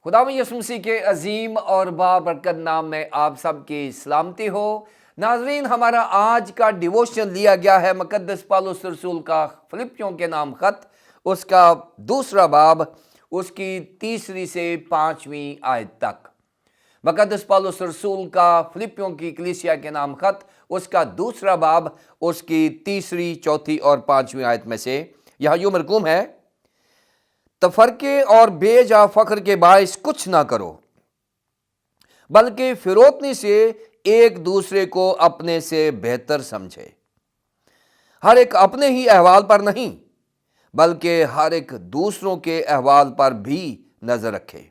खुदा में यीशु मसीह के अजीम और बाबरकत नाम में आप सबकी सलामती हो। नाजरीन, हमारा आज का डिवोशन लिया गया है मुकद्दस पौलुस रसूल का फिलिपियों के नाम खत, उसका दूसरा बाब, उसकी 3 से 5वीं आयत तक। मुकद्दस पौलुस रसूल का फिलिपियों की कलीसिया के नाम खत, उसका दूसरा बाब, उसकी 3, 4 और 5वीं आयत में से यहाँ यूं मरकूम है, तफरके और बेजा फख्र के बायस कुछ ना करो, बल्कि फिरौतनी से एक दूसरे को अपने से बेहतर समझे। हर एक अपने ही अहवाल पर नहीं, बल्कि हर एक दूसरों के अहवाल पर भी नजर रखे।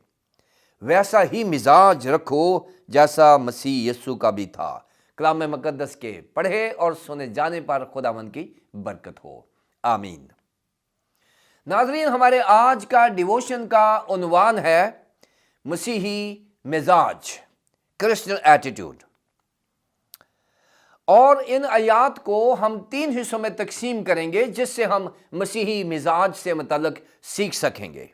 वैसा ही मिजाज रखो जैसा मसीह यीशु का भी था। कलाम मुकद्दस के पढ़े और सुने जाने पर खुदावंद की बरकत हो, आमीन। नाज़रीन, हमारे आज का डिवोशन का उन्वान है मसीही मिजाज, क्रिश्चियन एटीट्यूड। और इन आयात को हम 3 हिस्सों में तकसीम करेंगे, जिससे हम मसीही मिजाज से मुतल्लिक सीख सकेंगे।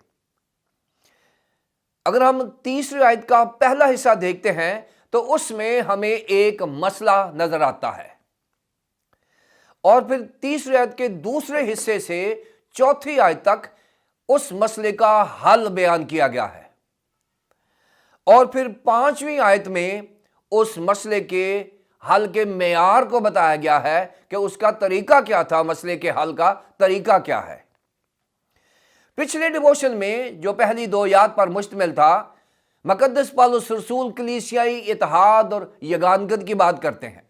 अगर हम 3री आयत का पहला हिस्सा देखते हैं तो उसमें हमें एक मसला नजर आता है, और फिर 3री आयत के दूसरे हिस्से से 4थी आयत तक उस मसले का हल बयान किया गया है, और फिर 5वीं आयत में उस मसले के हल के मेयार को बताया गया है कि उसका तरीका क्या था, मसले के हल का तरीका क्या है। पिछले डिवोशन में जो पहली 2 आयत पर मुश्तमिल था, मुकद्दस पौलुस रसूल कलीसियाई इत्तेहाद और यगानगत की बात करते हैं,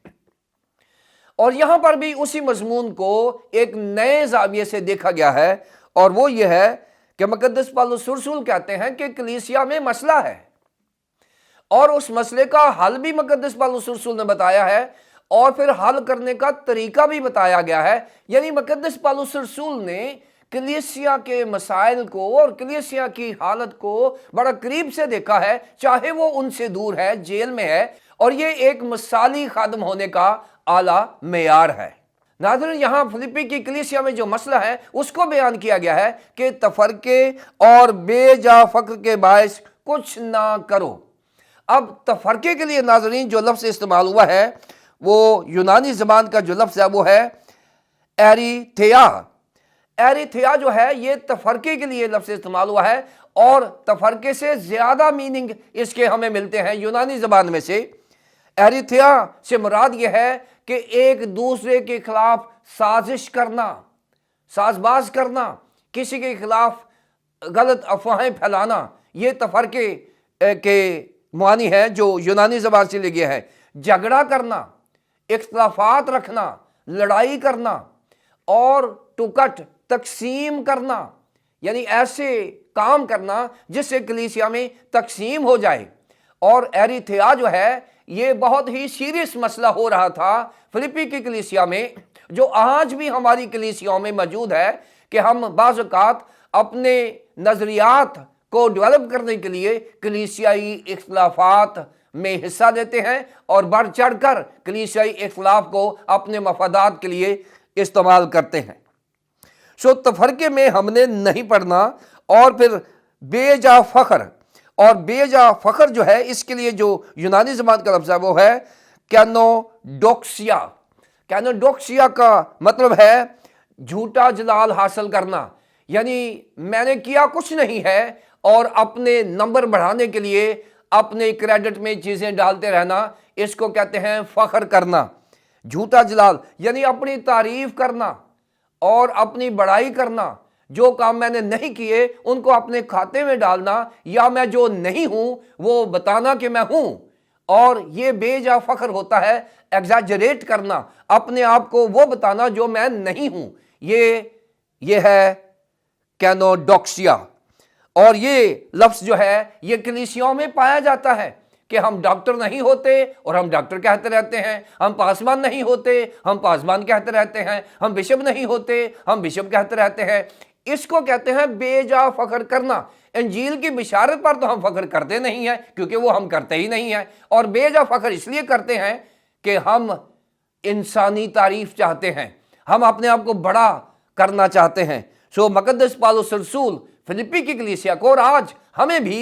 और यहां पर भी उसी मजमून को एक नए जाविये से देखा गया है, और वो ये है कि मुकद्दस पौलुस रसूल कहते हैं कि कलीसिया में मसला है, और उस मसले का हल भी मुकद्दस पौलुस रसूल ने बताया है, और फिर हल करने का तरीका भी बताया गया है। यानी मुकद्दस पौलुस रसूल ने कलीसिया के मसाइल को और कलीसिया की हालत को बड़ा करीब से देखा है, चाहे वो उनसे दूर है, जेल में है, और ये एक मिसाली खादम होने का आला मेयार है। नाज़रीन, यहां फिलिप्पी की कलीसिया में जो मसला है उसको बयान किया गया है कि तफरके और बेजा फख्र के बायस कुछ ना करो। अब तफरके के लिए नाज़रीन जो लफ्ज़ इस्तेमाल हुआ है, वो यूनानी ज़बान का जो लफ्ज़ है वो है एरिथेया। एरिथेया जो है ये तफरके के लिए लफ्ज़ इस्तेमाल हुआ है, और तफरके से ज़्यादा मीनिंग इसके हमें मिलते हैं यूनानी ज़बान में से। एरिथेया से मुराद यह है कि एक दूसरे के खिलाफ साजिश करना, साजबाज करना, किसी के खिलाफ गलत अफवाहें फैलाना, ये तफरके के मानी है जो यूनानी ज़बान से ले गया है। झगड़ा करना, इख्तलाफात रखना, लड़ाई करना और टुकट तकसीम करना, यानी ऐसे काम करना जिससे कलीसिया में तकसीम हो जाए। और एरिथेया जो है ये बहुत ही सीरियस मसला हो रहा था फिलिप्पी की कलीसिया में, जो आज भी हमारी कलीसियाओं में मौजूद है, कि हम बाज़ औक़ात अपने नज़रियात को डेवलप करने के लिए कलीसियाई इख्तलाफात में हिस्सा लेते हैं, और बढ़ चढ़ कर कलीसियाई इख्तलाफ को अपने मफादात के लिए इस्तेमाल करते हैं। सो तफरके में हमने नहीं पढ़ना। और फिर बेजा फख्र, और बेजा फख्र जो है इसके लिए जो यूनानी ज़बान का लफ्ज़ है वो है कैनोडोक्सिया। कैनोडोक्सिया का मतलब है झूठा जलाल हासिल करना, यानी मैंने किया कुछ नहीं है और अपने नंबर बढ़ाने के लिए अपने क्रेडिट में चीज़ें डालते रहना, इसको कहते हैं फख्र करना। झूठा जलाल यानी अपनी तारीफ करना और अपनी बड़ाई करना, जो काम मैंने नहीं किए उनको अपने खाते में डालना, या मैं जो नहीं हूं वो बताना कि मैं हूं। और ये बेजा फख्र होता है एग्जैजरेट करना, अपने आप को वो बताना जो मैं नहीं हूं। ये है कैनोडोक्सिया। और ये लफ्ज़ जो है ये कलीसियाओं में पाया जाता है कि हम डॉक्टर नहीं होते और हम डॉक्टर कहते रहते हैं, हम पासवान नहीं होते हम पासवान कहते रहते हैं, हम बिशप नहीं होते हम बिशप कहते रहते हैं। इसको कहते हैं बेजा फख्र करना। इंजील की बिशारत पर तो हम फख्र करते नहीं हैं, क्योंकि वो हम करते ही नहीं हैं, और बेजा फख्र इसलिए करते हैं कि हम इंसानी तारीफ चाहते हैं, हम अपने आप को बड़ा करना चाहते हैं। सो मुकद्दस पौलुस रसूल फिलिप्पी की कलीसिया को और आज हमें भी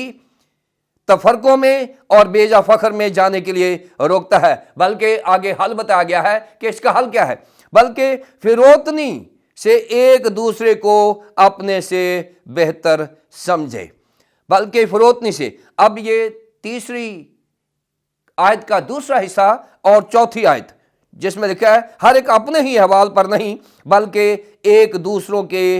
तफरकों में और बेजा फखर में जाने के लिए रोकता है, बल्कि आगे हल बताया गया है कि इसका हल क्या है, बल्कि फिरौतनी से एक दूसरे को अपने से बेहतर समझे, बल्कि फिरौतनी से। अब ये तीसरी आयत का दूसरा हिस्सा और चौथी आयत जिसमें लिखा है हर एक अपने ही अहवाल पर नहीं बल्कि एक दूसरों के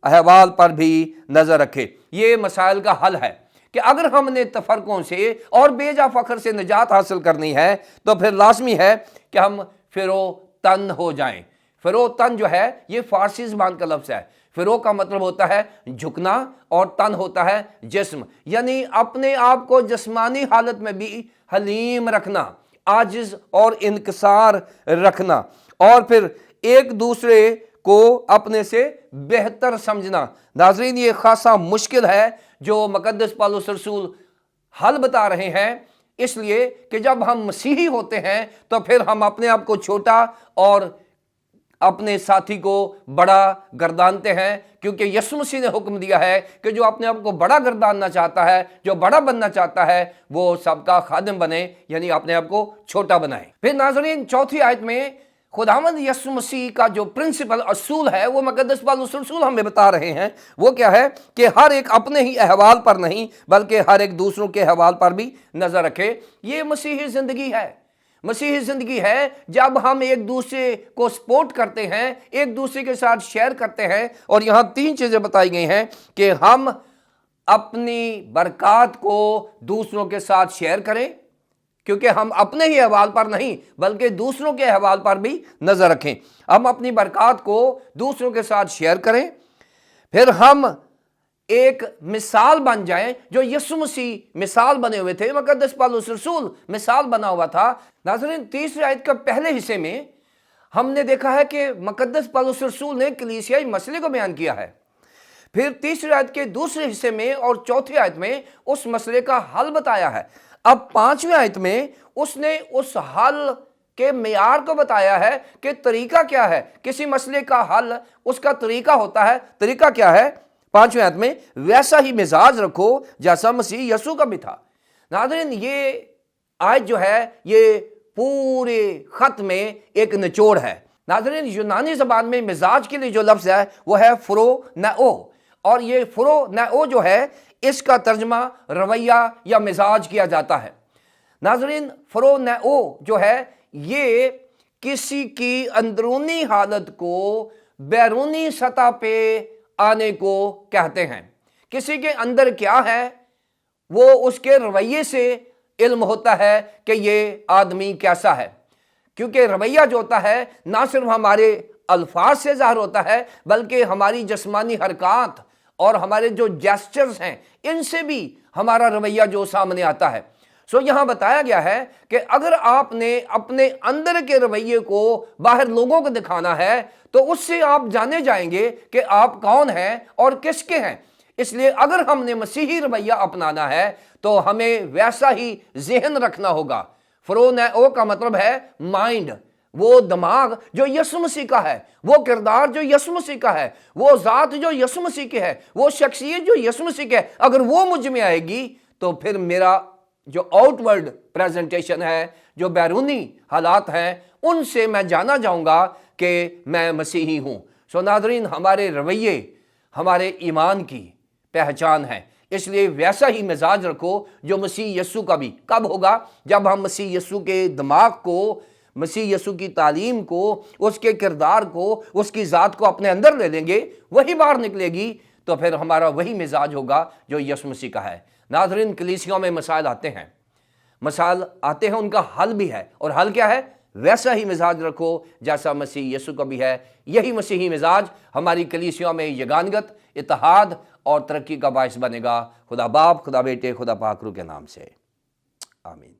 अहवाल पर भी नजर रखे। ये मसाइल का हल है कि अगर हमने तफरकों से और बेजा फखर से निजात हासिल करनी है तो फिर लाजमी है कि हम फिरोतन हो जाएं। फिरोतन जो है ये फारसी ज़बान का लफ्ज़ है। फिरो का मतलब होता है झुकना और तन होता है जिस्म, यानी अपने आप को जिस्मानी हालत में भी हलीम रखना, आजिज और इनकसार रखना, और फिर एक दूसरे को अपने से बेहतर समझना। नाज़रीन, ये खासा मुश्किल है जो मुक़द्दस पौलुस रसूल हल बता रहे हैं, इसलिए कि जब हम मसीही होते हैं तो फिर हम अपने आप को छोटा और अपने साथी को बड़ा गर्दानते हैं, क्योंकि यीशु मसीह ने हुक्म दिया है कि जो अपने आप को बड़ा गर्दानना चाहता है, जो बड़ा बनना चाहता है, वो सबका खादिम बने, यानी अपने आप को छोटा बनाए। फिर नाज़रीन, चौथी आयत में खुदावंद यीशु मसीह का जो प्रिंसिपल असूल है वो मुक़द्दस पौलुस रसूल हमें बता रहे हैं। वो क्या है कि हर एक अपने ही अहवाल पर नहीं बल्कि हर एक दूसरों के अहवाल पर भी नजर रखे। ये मसीही जिंदगी है। मसीही जिंदगी है जब हम एक दूसरे को सपोर्ट करते हैं, एक दूसरे के साथ शेयर करते हैं। और यहाँ तीन चीजें बताई गई हैं कि हम अपनी बरकत को दूसरों के साथ शेयर करें, क्योंकि हम अपने ही अहवाल पर नहीं बल्कि दूसरों के अहवाल पर भी नजर रखें। हम अपनी बरकत को दूसरों के साथ शेयर करें, फिर हम एक मिसाल बन जाएं जो यीशु मसीह मिसाल बने हुए थे, मुक़द्दस पौलुस रसूल मिसाल बना हुआ था। नाज़रीन, तीसरी आयत का पहले हिस्से में हमने देखा है कि मुक़द्दस पौलुस रसूल ने कलीसियाई मसले को बयान किया है। फिर तीसरी आयत के दूसरे हिस्से में और चौथी आयत में उस मसले का हल बताया है। अब पांचवी आयत में उसने उस हल के मेयार को बताया है कि तरीका क्या है। किसी मसले का हल उसका तरीका होता है। तरीका क्या है? पांचवी आयत में वैसा ही मिजाज रखो जैसा मसीह यीशु का भी था। नाज़रीन, ये आयत जो है ये पूरे खत में एक निचोड़ है। नाज़रीन, यूनानी ज़बान में मिजाज के लिए जो लफ्ज़ है वो है फ्रोनेओ, और ये फ्रोनेओ जो है इसका तर्जमा रवैया या मिजाज किया जाता है। नाज़रीन, फ्रोनेओ जो है ये किसी की अंदरूनी हालत को बैरूनी सतह पे आने को कहते हैं। किसी के अंदर क्या है वो उसके रवैये से इल्म होता है कि ये आदमी कैसा है, क्योंकि रवैया जो होता है ना सिर्फ हमारे अल्फाज से ज़ाहिर होता है बल्कि हमारी जिस्मानी हरकत और हमारे जो जेस्चर्स हैं इनसे भी हमारा रवैया जो सामने आता है। सो यहाँ बताया गया है कि अगर आपने अपने अंदर के रवैये को बाहर लोगों को दिखाना है तो उससे आप जाने जाएंगे कि आप कौन हैं और किसके हैं। इसलिए अगर हमने मसीही रवैया अपनाना है तो हमें वैसा ही ज़हन रखना होगा। फ्रोनेओ का मतलब है माइंड, वो दिमाग जो यीशु मसीह का है, वो किरदार जो यीशु मसीह का है, वो ज़ात जो यीशु मसीह की है, वो शख्सियत जो यीशु मसीह की है। अगर वो मुझ में आएगी तो फिर मेरा जो आउटवर्ड प्रेजेंटेशन है, जो बैरूनी हालात हैं, उनसे मैं जाना जाऊंगा कि मैं मसीही हूं। सो नाज़रीन, हमारे रवैये हमारे ईमान की पहचान है। इसलिए वैसा ही मिजाज रखो जो मसीह यीशु का भी। कब होगा? जब हम मसीह यीशु के दिमाग को, मसीह यीशु की तालीम को, उसके किरदार को, उसकी ज़ात को अपने अंदर ले लेंगे, वही बाहर निकलेगी, तो फिर हमारा वही मिजाज होगा जो यीशु मसीह का है। नाज़रीन, कलीसियों में मसाइल आते हैं, मसाइल आते हैं, उनका हल भी है। और हल क्या है? वैसा ही मिजाज रखो जैसा मसीह यीशु का भी है। यही मसीही मिजाज हमारी कलीसियों में यगानगत, इत्तेहाद और तरक्की का बायस बनेगा। खुदा बाप, खुदा बेटे, खुदा पाक रूह के नाम से, आमीन।